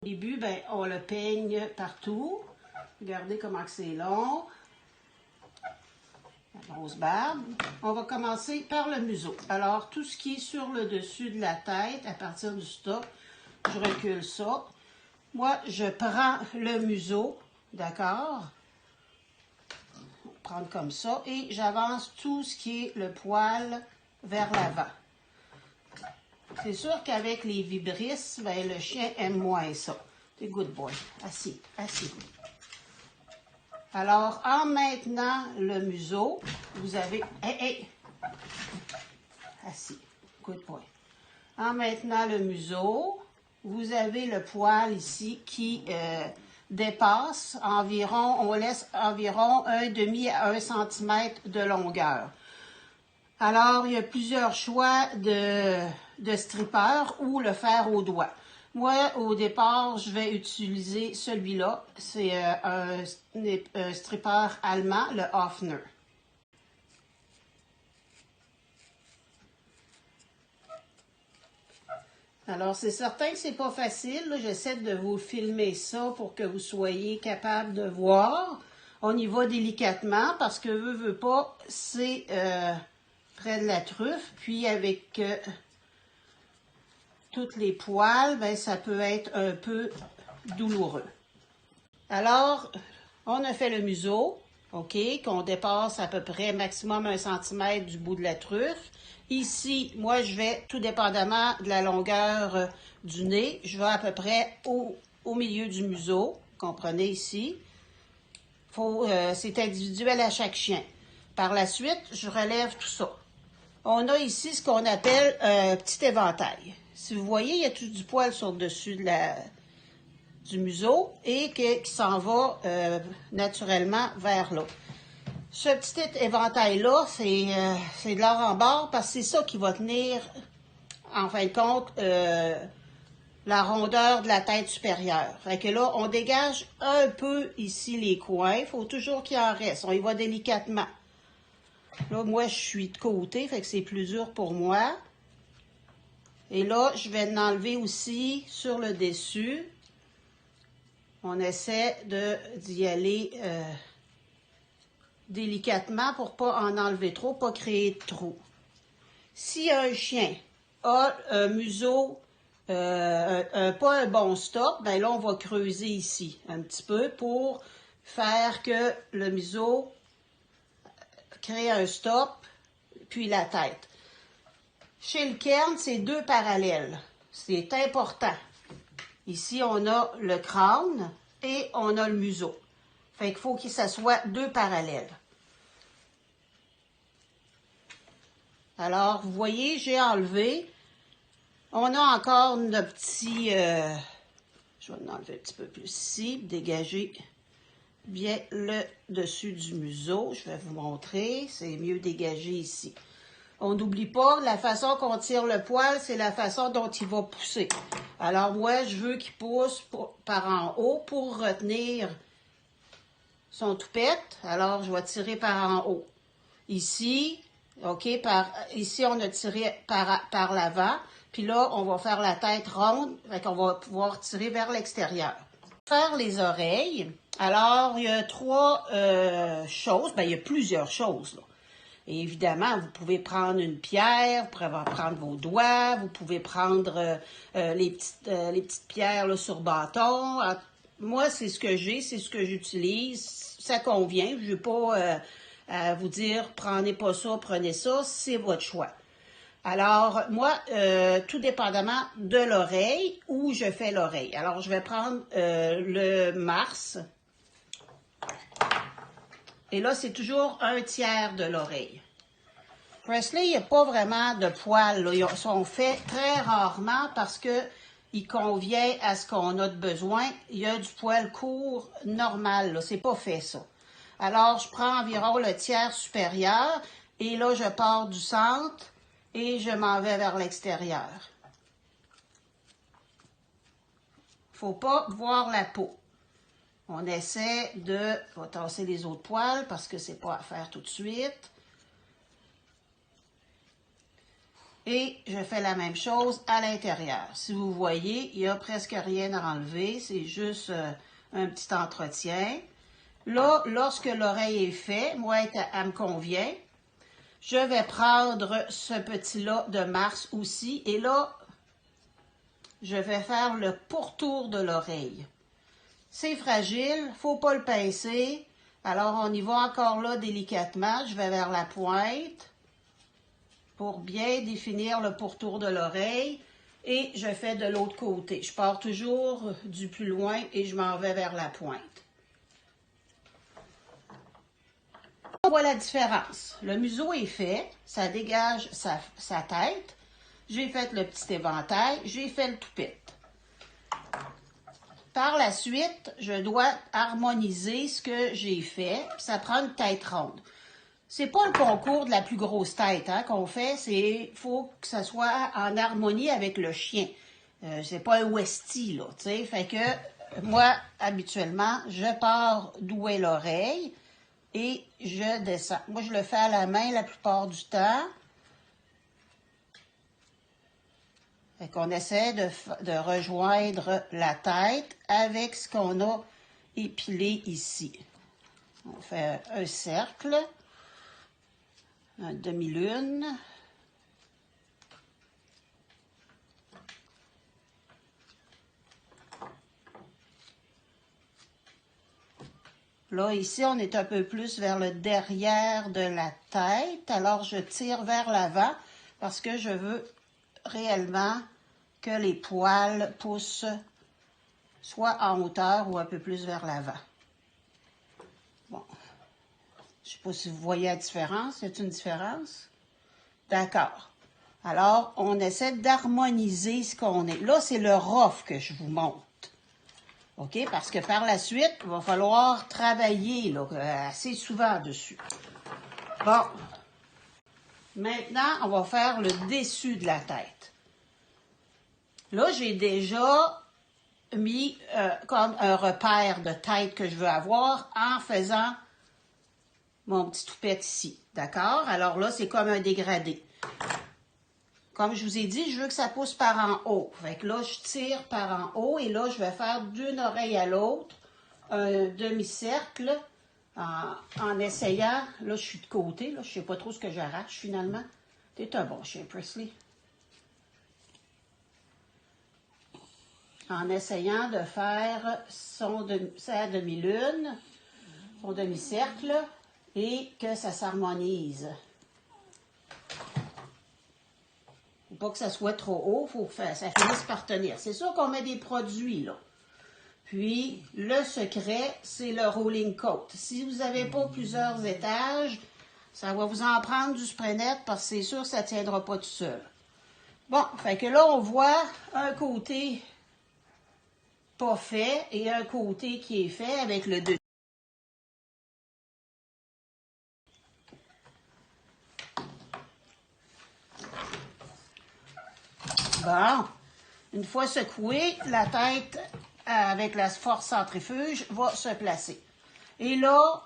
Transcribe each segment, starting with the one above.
Au début, ben, on le peigne partout. Regardez comment c'est long. La grosse barbe. On va commencer par le museau. Alors, tout ce qui est sur le dessus de la tête, à partir du stop, je recule ça. Moi, je prends le museau, d'accord? On va prendre comme ça. Et j'avance tout ce qui est le poil vers l'avant. C'est sûr qu'avec les vibrisses, ben, le chien aime moins ça. C'est good boy. Assis, assis. Alors, en maintenant le museau, vous avez... Hey! Assis. Good boy. En maintenant le museau, vous avez le poil ici qui dépasse environ, on laisse environ 1,5 à 1 cm de longueur. Alors, il y a plusieurs choix de stripper ou le faire au doigt. Moi, au départ, je vais utiliser celui-là. C'est un stripper allemand, le Hofner. Alors, c'est certain que c'est pas facile. J'essaie de vous filmer ça pour que vous soyez capable de voir. On y va délicatement parce que veut pas, c'est près de la truffe. Puis avec toutes les poils, ben, ça peut être un peu douloureux. Alors, on a fait le museau, OK, qu'on dépasse à peu près maximum 1 cm du bout de la truffe. Ici, moi, je vais, tout dépendamment de la longueur du nez, je vais à peu près au milieu du museau, comprenez ici. C'est individuel à chaque chien. Par la suite, je relève tout ça. On a ici ce qu'on appelle un petit éventail. Si vous voyez, il y a tout du poil sur le dessus du museau et qui s'en va naturellement vers là. Ce petit éventail-là, c'est de l'or en barre parce que c'est ça qui va tenir, en fin de compte, la rondeur de la tête supérieure. Fait que là, on dégage un peu ici les coins. Il faut toujours qu'il en reste. On y va délicatement. Là, moi, je suis de côté, fait que c'est plus dur pour moi. Et là, je vais l'enlever aussi sur le dessus. On essaie d'y aller délicatement pour pas en enlever trop, pas créer de trous. Si un chien a un museau, pas un bon stop, ben là, on va creuser ici un petit peu pour faire que le museau crée un stop, puis la tête. Chez le Cairn, c'est 2 parallèles. C'est important. Ici, on a le crâne et on a le museau. Fait qu'il faut que ça soit 2 parallèles. Alors, vous voyez, j'ai enlevé. On a encore notre petit... je vais l'enlever un petit peu plus ici, dégager bien le dessus du museau. Je vais vous montrer, c'est mieux dégagé ici. On n'oublie pas, la façon qu'on tire le poil, c'est la façon dont il va pousser. Alors moi, je veux qu'il pousse par en haut pour retenir son toupette. Alors, je vais tirer par en haut. Ici, OK, ici, on a tiré par l'avant. Puis là, on va faire la tête ronde. Fait qu'on va pouvoir tirer vers l'extérieur. Faire les oreilles. Alors, il y a 3 choses. Ben, il y a plusieurs choses, là. Et évidemment, vous pouvez prendre une pierre, vous pouvez prendre vos doigts, vous pouvez prendre les petites pierres là, sur bâton. Moi, c'est ce que j'ai, c'est ce que j'utilise. Ça convient. Je ne vais pas à vous dire, prenez pas ça, prenez ça. C'est votre choix. Alors, moi, tout dépendamment de l'oreille, où je fais l'oreille. Alors, je vais prendre le Mars. Et là, c'est toujours 1/3 de l'oreille. Presley, il n'y a pas vraiment de poils. Là. Ils sont faits très rarement parce que il convient à ce qu'on a de besoin. Il y a du poil court normal. C'est pas fait, ça. Alors, je prends environ le tiers supérieur et là, je pars du centre et je m'en vais vers l'extérieur. Faut pas voir la peau. On essaie de... On va tasser les autres poils parce que c'est pas à faire tout de suite. Et je fais la même chose à l'intérieur. Si vous voyez, il n'y a presque rien à enlever. C'est juste un petit entretien. Là, lorsque l'oreille est faite, moi, elle me convient. Je vais prendre ce petit-là de Mars aussi. Et là, je vais faire le pourtour de l'oreille. C'est fragile, il ne faut pas le pincer. Alors, on y va encore là délicatement. Je vais vers la pointe pour bien définir le pourtour de l'oreille. Et je fais de l'autre côté. Je pars toujours du plus loin et je m'en vais vers la pointe. On voit la différence. Le museau est fait, ça dégage sa tête. J'ai fait le petit éventail, j'ai fait le toupette. Par la suite, je dois harmoniser ce que j'ai fait. Ça prend une tête ronde. C'est pas le concours de la plus grosse tête qu'on fait, c'est faut que ça soit en harmonie avec le chien. C'est pas un Westie, là, tu sais. Fait que moi, habituellement, je pars d'où est l'oreille et je descends. Moi, je le fais à la main la plupart du temps. Fait qu'on essaie de rejoindre la tête avec ce qu'on a épilé ici. On fait un cercle, un demi-lune. Là, ici, on est un peu plus vers le derrière de la tête. Alors, je tire vers l'avant parce que je veux réellement que les poils poussent soit en hauteur ou un peu plus vers l'avant. Bon. Je ne sais pas si vous voyez la différence. Y a-t-il une différence? D'accord. Alors, on essaie d'harmoniser ce qu'on est. Là, c'est le rough que je vous montre. OK? Parce que par la suite, il va falloir travailler là, assez souvent dessus. Bon. Maintenant, on va faire le dessus de la tête. Là, j'ai déjà mis comme un repère de tête que je veux avoir en faisant mon petit toupette ici. D'accord? Alors là, c'est comme un dégradé. Comme je vous ai dit, je veux que ça pousse par en haut. Fait que là, je tire par en haut et là, je vais faire d'une oreille à l'autre un demi-cercle en essayant. Là, je suis de côté. Là, je ne sais pas trop ce que j'arrache finalement. T'es un bon chien, Presley. En essayant de faire sa demi-lune, son demi-cercle, et que ça s'harmonise. Faut pas que ça soit trop haut, faut que ça finisse par tenir. C'est sûr qu'on met des produits, là. Puis, le secret, c'est le rolling coat. Si vous n'avez pas plusieurs étages, ça va vous en prendre du spray net parce que c'est sûr que ça ne tiendra pas tout seul. Bon, fait que là, on voit un côté pas fait et un côté qui est fait avec le dessus. Bon, une fois secouée, la tête avec la force centrifuge va se placer. Et là,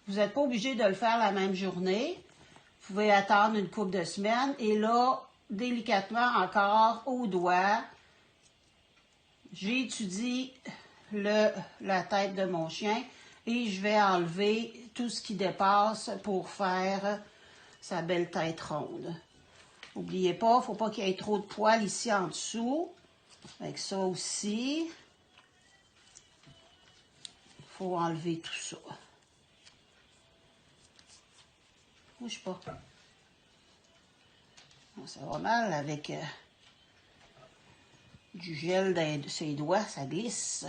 vous n'êtes pas obligé de le faire la même journée. Vous pouvez attendre une couple de semaines. Et là, délicatement encore au doigt, j'étudie la tête de mon chien et je vais enlever tout ce qui dépasse pour faire sa belle tête ronde. N'oubliez pas, il ne faut pas qu'il y ait trop de poils ici en dessous. Avec ça aussi, il faut enlever tout ça. Bouge pas. Ça va mal avec du gel dans ses doigts, ça glisse.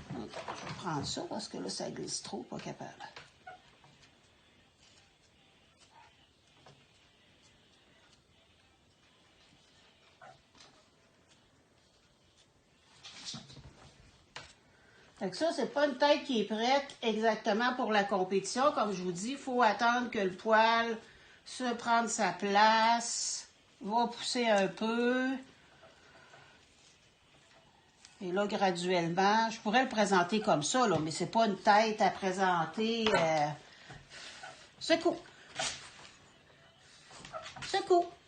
Je vais prendre ça parce que là, ça glisse trop, pas capable. Donc ça, c'est pas une tête qui est prête exactement pour la compétition. Comme je vous dis, il faut attendre que le poil se prenne sa place, va pousser un peu. Et là, graduellement, je pourrais le présenter comme ça, là, mais c'est pas une tête à présenter. Secoue. Nico.